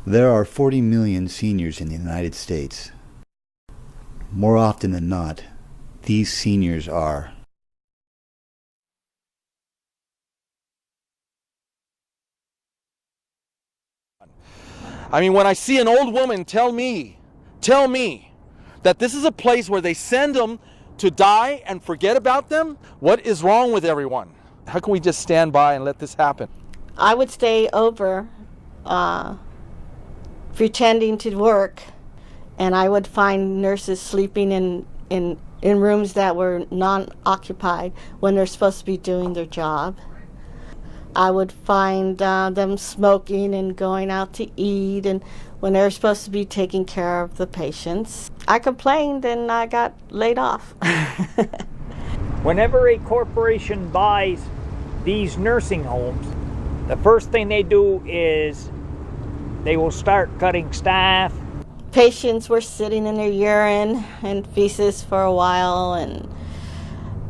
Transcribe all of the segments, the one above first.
There are 40 million seniors in the United States. More often than not, these seniors are I mean, when I see an old woman tell me that this is a place where they send them to die and forget about them, what is wrong with everyone? How can we just stand by and let this happen? I would stay over pretending to work, and I would find nurses sleeping in rooms that were non-occupied when they're supposed to be doing their job. I would find them smoking and going out to eat, and when they're supposed to be taking care of the patients. I complained and I got laid off. Whenever a corporation buys these nursing homes, the first thing they do is they will start cutting staff. Patients were sitting in their urine and feces for a while, and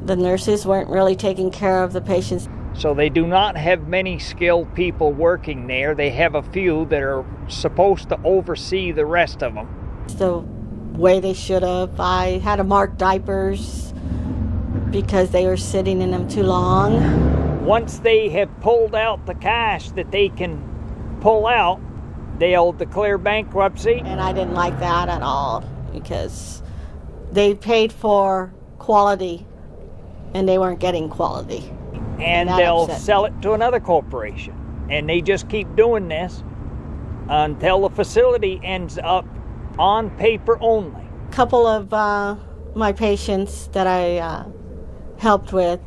the nurses weren't really taking care of the patients. So they do not have many skilled people working there. They have a few that are supposed to oversee the rest of them. The way they should have. I had to mark diapers because they were sitting in them too long. Once they have pulled out the cash that they can pull out, they'll declare bankruptcy. And I didn't like that at all because they paid for quality and they weren't getting quality. And they'll sell it to another corporation. And they just keep doing this until the facility ends up on paper only. A couple of my patients that I helped with,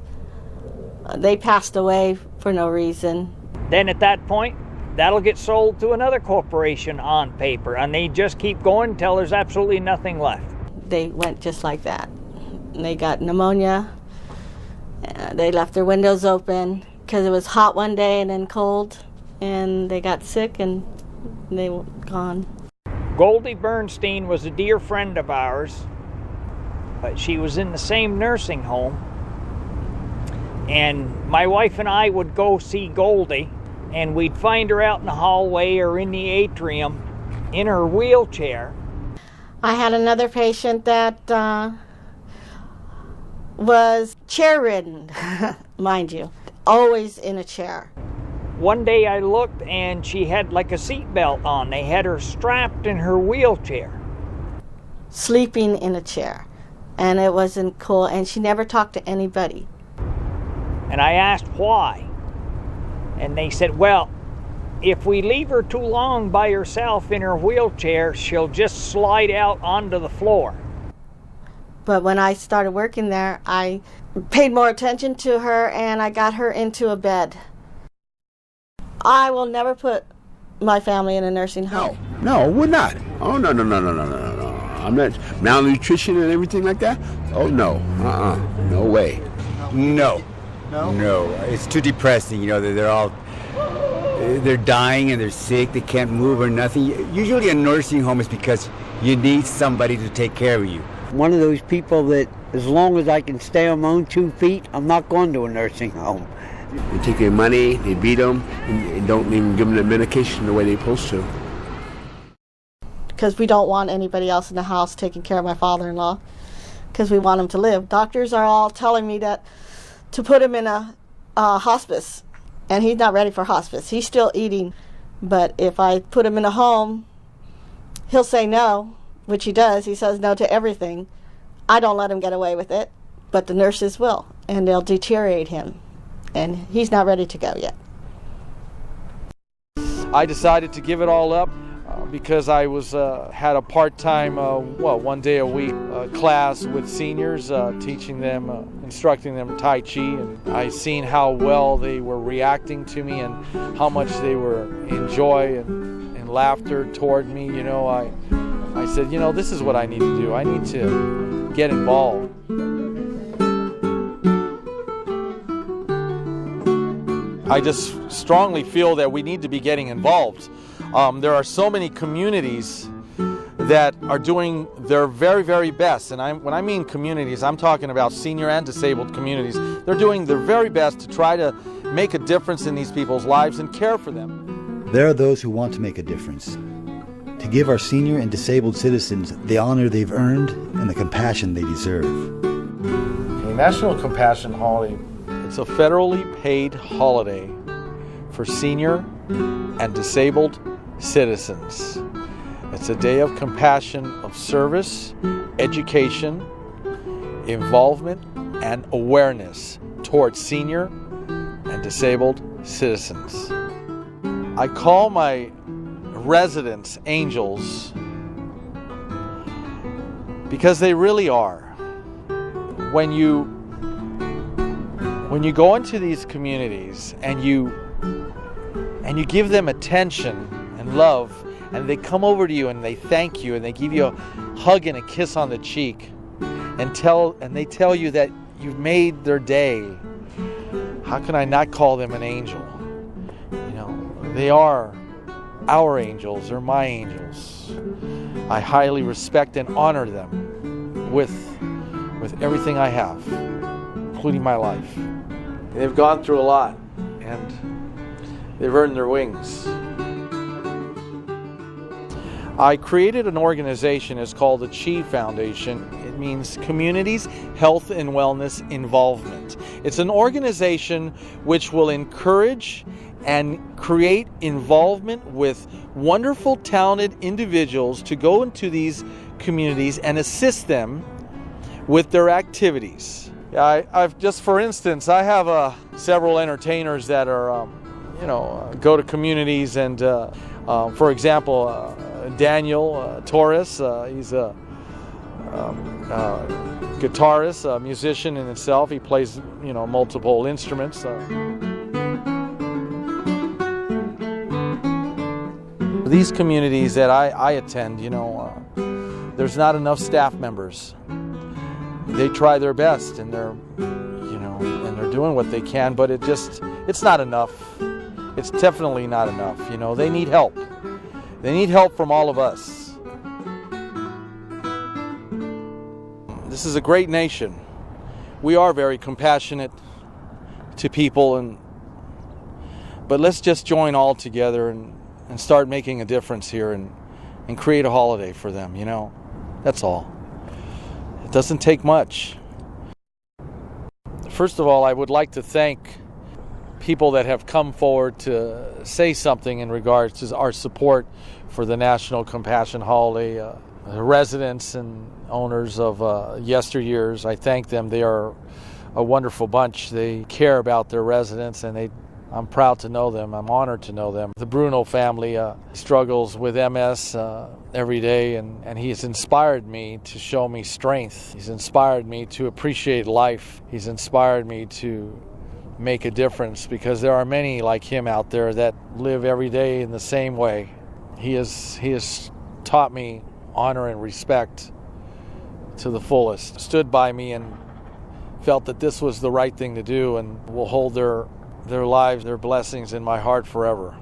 they passed away for no reason. Then at that point, that'll get sold to another corporation on paper, and they just keep going until there's absolutely nothing left. They went just like that. They got pneumonia. They left their windows open because it was hot one day and then cold, and they got sick and they were gone. Goldie Bernstein was a dear friend of ours, but she was in the same nursing home, and my wife and I would go see Goldie, and we'd find her out in the hallway or in the atrium in her wheelchair. I had another patient that was chair-ridden, mind you, always in a chair. One day I looked and she had like a seatbelt on. They had her strapped in her wheelchair. Sleeping in a chair, and it wasn't cool, and she never talked to anybody. And I asked why, and they said, well, if we leave her too long by herself in her wheelchair, she'll just slide out onto the floor. But when I started working there, I paid more attention to her and I got her into a bed. I will never put my family in a nursing home. No, we're not. Oh, no. I'm not malnutrition and everything like that. Oh, no. No way. No. It's too depressing. You know, they're dying and they're sick. They can't move or nothing. Usually a nursing home is because you need somebody to take care of you. One of those people that as long as I can stay on my own 2 feet, I'm not going to a nursing home. They take their money, they beat them, and don't even give them the medication the way they're supposed to. Because we don't want anybody else in the house taking care of my father-in-law, because we want him to live. Doctors are all telling me that to put him in a hospice, and he's not ready for hospice. He's still eating, but if I put him in a home, he'll say no. Which he does. He says no to everything. I don't let him get away with it, but the nurses will, and they'll deteriorate him, and he's not ready to go yet. I decided to give it all up because I had a part-time, 1 day a week class with seniors, teaching them, instructing them Tai Chi, and I seen how well they were reacting to me and how much they were in joy and laughter toward me. You know, I said, you know, this is what I need to do. I need to get involved. I just strongly feel that we need to be getting involved. There are so many communities that are doing their very, very best. And when I mean communities, I'm talking about senior and disabled communities. They're doing their very best to try to make a difference in these people's lives and care for them. There are those who want to make a difference. to give our senior and disabled citizens the honor they've earned and the compassion they deserve. The National Compassion Holiday, it's a federally paid holiday for senior and disabled citizens. It's a day of compassion, of service, education, involvement, and awareness towards senior and disabled citizens. I call my residents angels because they really are. When you go into these communities and you give them attention and love, and they come over to you and they thank you and they give you a hug and a kiss on the cheek and they tell you that you've made their day, how can I not call them an angel? You know, they are our angels. They're my angels. I highly respect and honor them with everything I have, including my life. They've gone through a lot, and they've earned their wings. I created an organization. It's called the Chi Foundation. It means Communities, Health, and Wellness Involvement. It's an organization which will encourage and create involvement with wonderful, talented individuals to go into these communities and assist them with their activities. I've just, for instance, I have several entertainers that are, go to communities and, for example, Daniel Torres, he's a guitarist, a musician in itself. He plays, multiple instruments. These communities that I attend, there's not enough staff members. They try their best and they're doing what they can, but it's not enough. It's definitely not enough. They need help. They need help from all of us. This is a great nation. We are very compassionate to people, but let's just join all together and start making a difference here and create a holiday for them, That's all. It doesn't take much. First of all, I would like to thank people that have come forward to say something in regards to our support for the National Compassion Holiday. The residents and owners of yesteryears, I thank them. They are a wonderful bunch. They care about their residents, and I'm proud to know them. I'm honored to know them. The Bruno family struggles with MS every day, and he has inspired me to show me strength. He's inspired me to appreciate life. He's inspired me to make a difference, because there are many like him out there that live every day in the same way. He has taught me honor and respect to the fullest. Stood by me and felt that this was the right thing to do, and will hold their lives, their blessings in my heart forever.